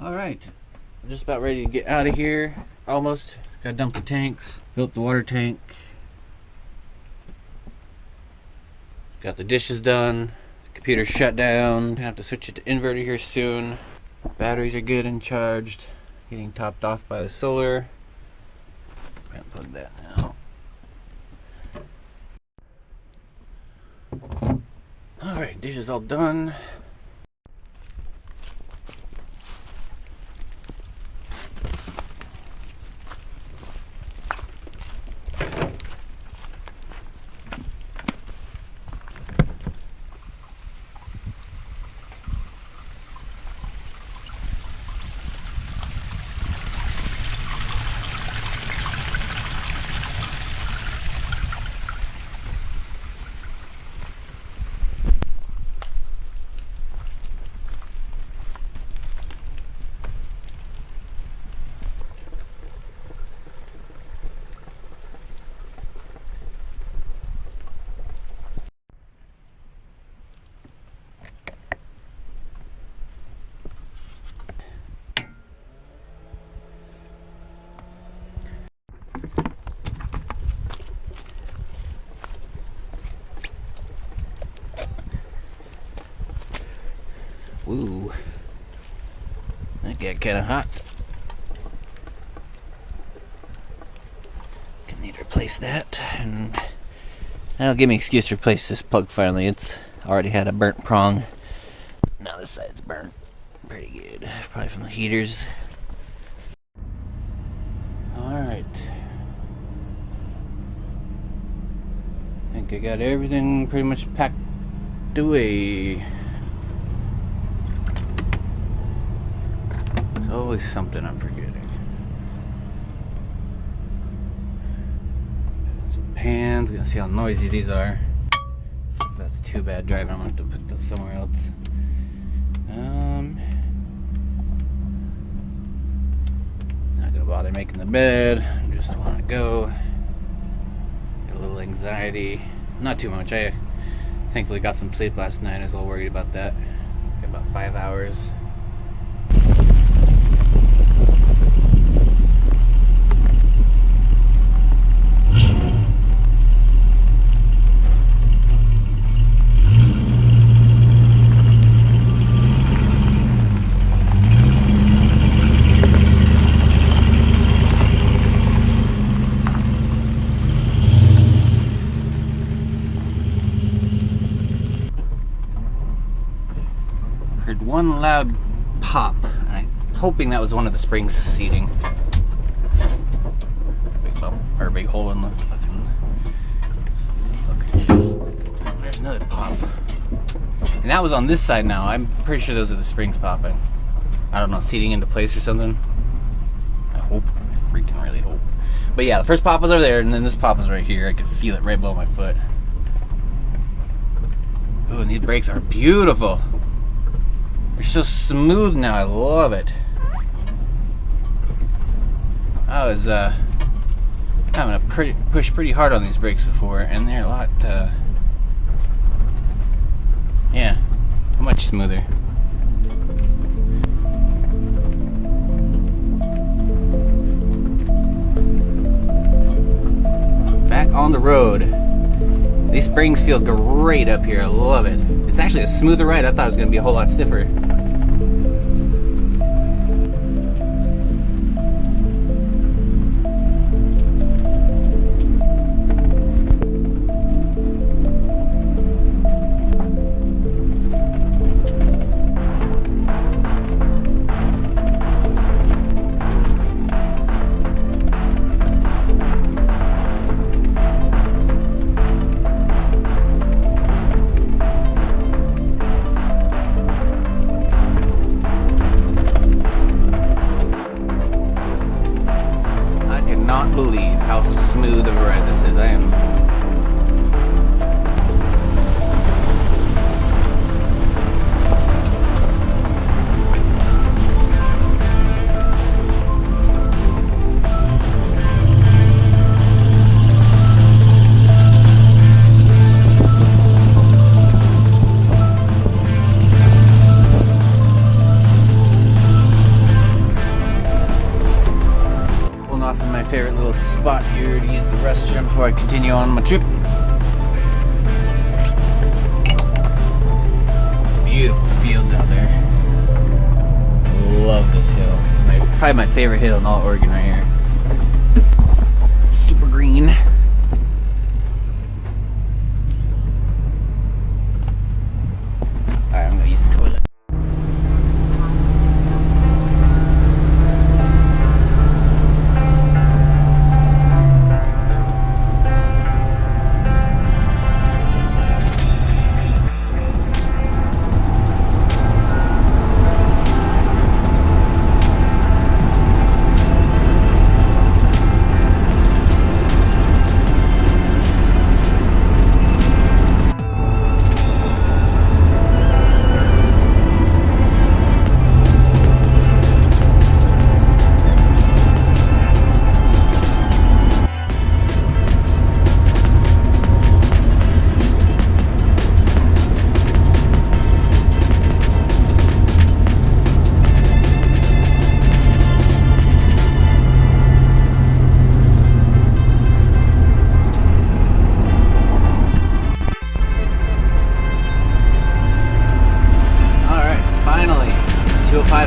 Alright, I'm just about ready to get out of here. Almost. Gotta dump the tanks, fill up the water tank. Got the dishes done. Computer shut down. Gonna have to switch it to inverter here soon. Batteries are good and charged. Getting topped off by the solar. Unplug that now. Alright, dishes all done. Ooh, that got kind of hot. Gonna need to replace that, and that'll give me an excuse to replace this plug finally. It's already had a burnt prong. Now this side's burnt pretty good, probably from the heaters. Alright. I think I got everything pretty much packed away. Always something I'm forgetting. Some pans, gonna see how noisy these are. If that's too bad driving, I'm gonna have to put those somewhere else. Not gonna bother making the bed. I just wanna go. Get a little anxiety. Not too much. I thankfully got some sleep last night. I was all worried about that. Got about 5 hours. Heard one loud pop, and I'm hoping that was one of the springs seating. Big bump, or a big hole in the fucking. Okay. There's another pop. And that was on this side now. I'm pretty sure those are the springs popping. I don't know, seating into place or something. I hope. I freaking really hope. But yeah, the first pop was over there, and then this pop was right here. I could feel it right below my foot. Oh, and these brakes are beautiful. They're so smooth now, I love it. I was having to push pretty hard on these brakes before, and they're a lot, yeah, much smoother. Back on the road. These springs feel great up here, I love it. It's actually a smoother ride. I thought it was going to be a whole lot stiffer. Believe how smooth of a ride this is. I am favorite little spot here to use the restroom before I continue on my trip. Beautiful fields out there. Love this hill. Probably my favorite hill in all Oregon right here. Super green. Alright, I'm gonna use the toilet.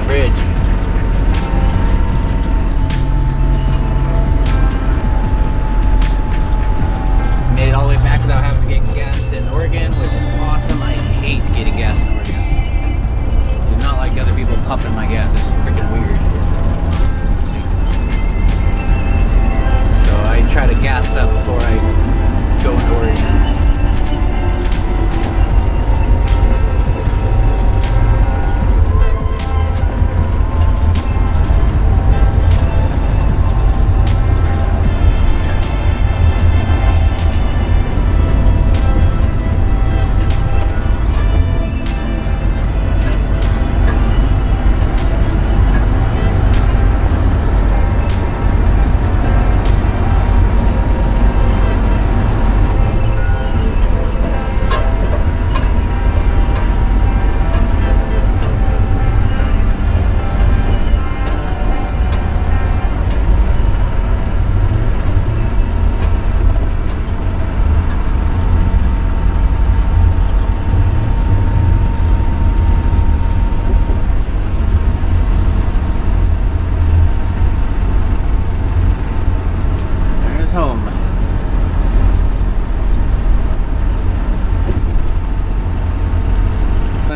Bridge. Made it all the way back without having to get gas in Oregon, which is awesome. I hate getting gas in Oregon. Do not like other people pumping my gas. It's freaking weird. So I try to gas up before I go into Oregon.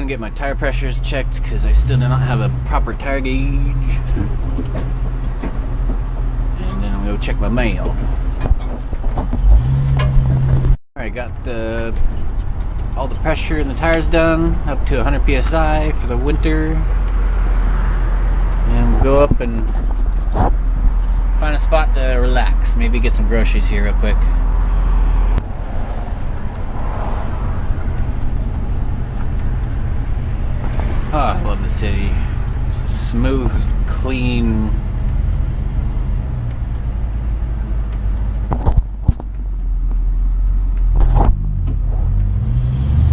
Get my tire pressures checked because I still do not have a proper tire gauge, and then I'm gonna go check my mail. Alright, got all the pressure in the tires done up to 100 psi for the winter, and we'll go up and find a spot to relax, maybe get some groceries here real quick. Oh, I love the city. Smooth, clean.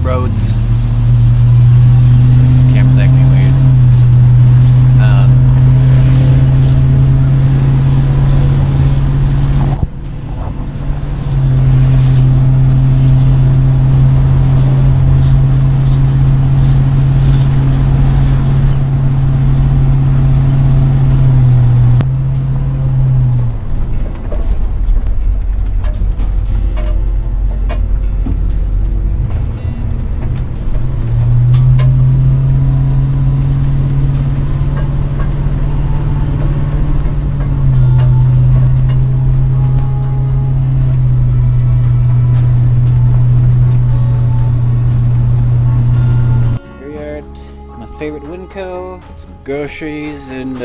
Roads. Camera's acting weird. Favorite Winco, some groceries, and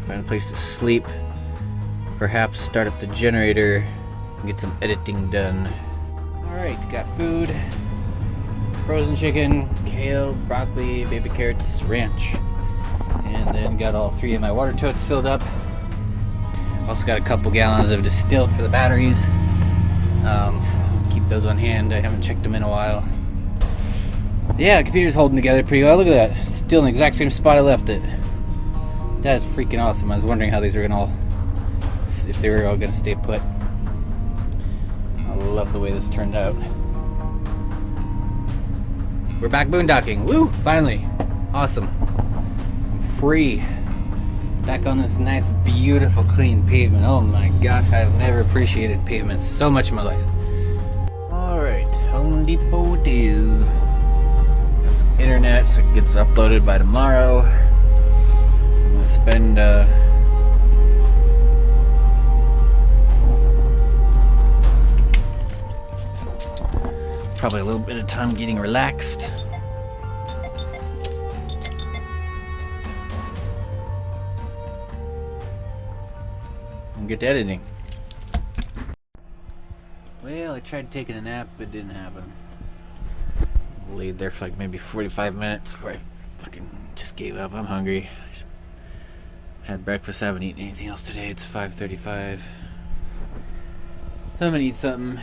find a place to sleep. Perhaps start up the generator and get some editing done. Alright, got food. Frozen chicken, kale, broccoli, baby carrots, ranch. And then got all 3 of my water totes filled up. Also got a couple gallons of distilled for the batteries. Keep those on hand. I haven't checked them in a while. Yeah, the computer's holding together pretty well. Look at that. Still in the exact same spot I left it. That is freaking awesome. I was wondering how these are going to all if they were all gonna stay put. I love the way this turned out. We're back boondocking. Woo! Finally. Awesome. I'm free. Back on this nice, beautiful, clean pavement. Oh my gosh, I've never appreciated pavement so much in my life. Alright, Home Depot it is. Got some internet so it gets uploaded by tomorrow. I'm gonna spend probably a little bit of time getting relaxed. And get to editing. Well, I tried taking a nap, but it didn't happen. Laid there for like maybe 45 minutes before I fucking just gave up. I'm hungry. Had breakfast, I haven't eaten anything else today. It's 5:35. So I'm gonna eat something.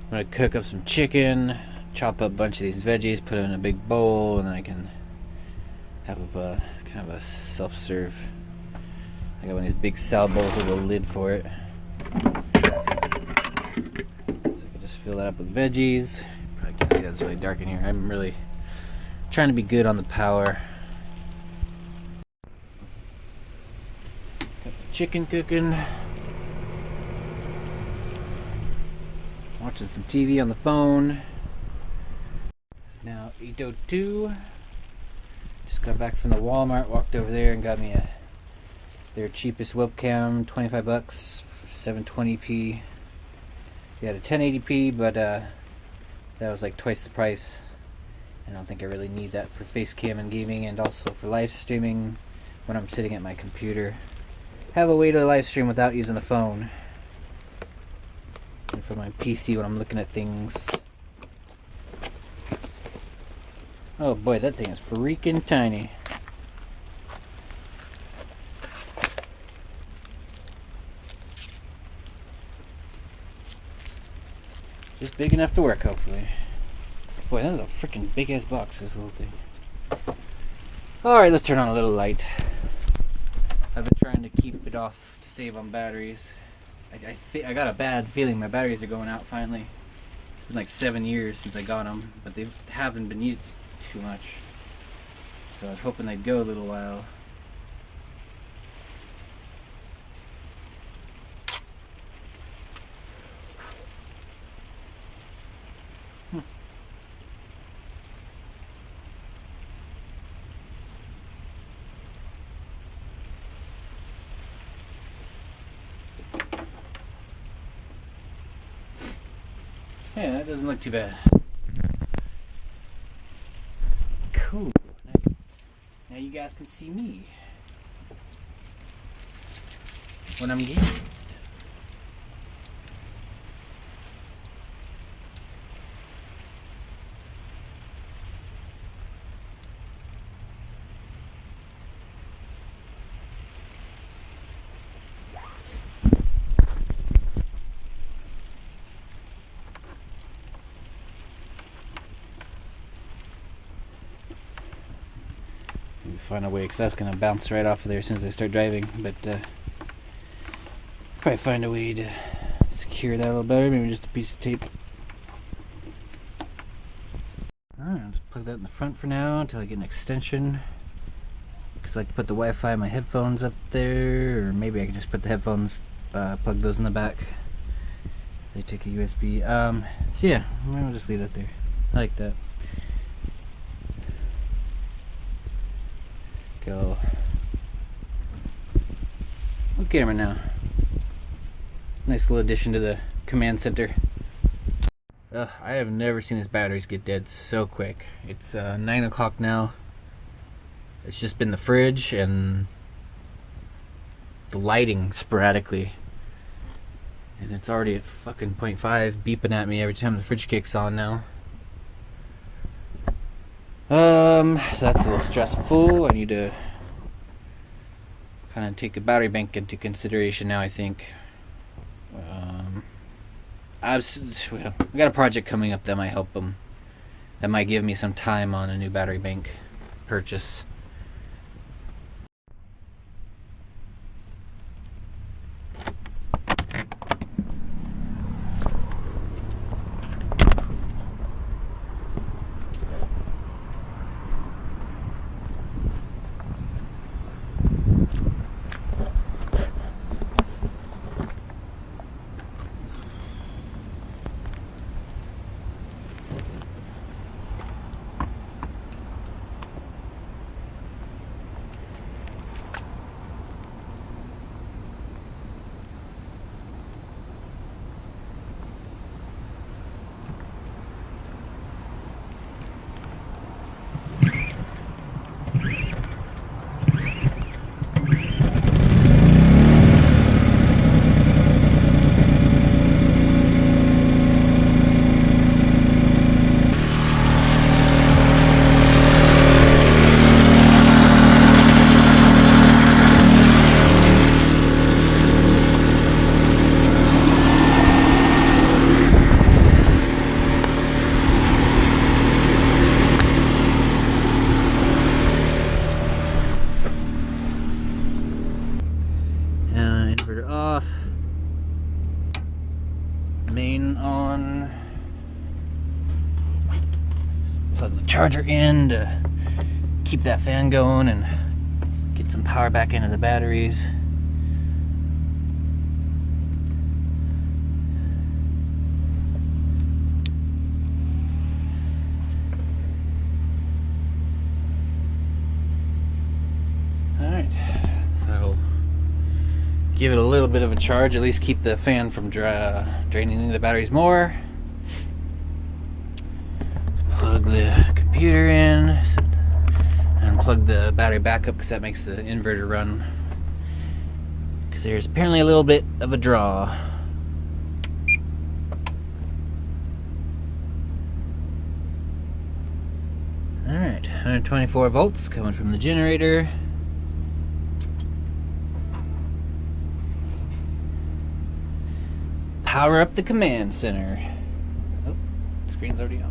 I'm gonna cook up some chicken, chop up a bunch of these veggies, put it in a big bowl, and then I can have kind of a self-serve. I got one of these big salad bowls with a lid for it. So I can just fill that up with veggies. Probably can't see that, it's really dark in here. I'm really trying to be good on the power. Got the chicken cooking. Watching some TV on the phone. Now 8:02. Just got back from the Walmart, walked over there and got me their cheapest webcam, $25, 720p. We had a 1080p, but that was like twice the price. I don't think I really need that for face cam and gaming, and also for live streaming when I'm sitting at my computer. Have a way to live stream without using the phone. And for my PC when I'm looking at things. Oh boy, that thing is freaking tiny. Just big enough to work, hopefully. Boy, that is a freaking big ass box, this little thing. Alright, let's turn on a little light. I've been trying to keep it off to save on batteries. I got a bad feeling my batteries are going out finally. It's been like 7 years since I got them, but they haven't been used too much. So I was hoping they'd go a little while. Yeah, that doesn't look too bad. Cool. Now you guys can see me when I'm gaming and stuff. Find a way, because that's going to bounce right off of there as soon as I start driving, but probably find a way to secure that a little better, maybe just a piece of tape. Alright, I'll just plug that in the front for now until I get an extension, because I can put the Wi-Fi in my headphones up there, or maybe I can just put the headphones, plug those in the back. They take a USB. So yeah, I'll just leave that there. I like that. Go. What camera now? Nice little addition to the command center. I have never seen these batteries get dead so quick. It's 9 o'clock now. It's just been the fridge and the lighting sporadically. And it's already at fucking 0.5 beeping at me every time the fridge kicks on now. So that's a little stressful. I need to kind of take the battery bank into consideration now, I think. We got a project coming up that might help them. That might give me some time on a new battery bank purchase. charger in to keep that fan going and get some power back into the batteries. Alright, that'll give it a little bit of a charge, at least keep the fan from draining into the batteries more. Plug the computer in and plug the battery back up because that makes the inverter run, because there's apparently a little bit of a draw. Alright, 124 volts coming from the generator. Power up the command center. Oh, the screen's already on.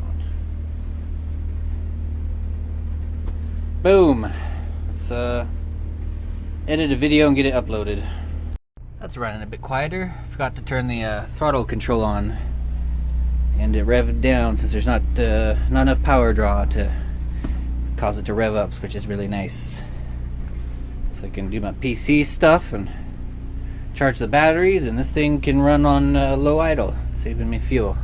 Boom! Let's edit a video and get it uploaded. That's running a bit quieter. Forgot to turn the throttle control on and it revved down since there's not enough power draw to cause it to rev up, which is really nice. So I can do my PC stuff and charge the batteries, and this thing can run on low idle, saving me fuel.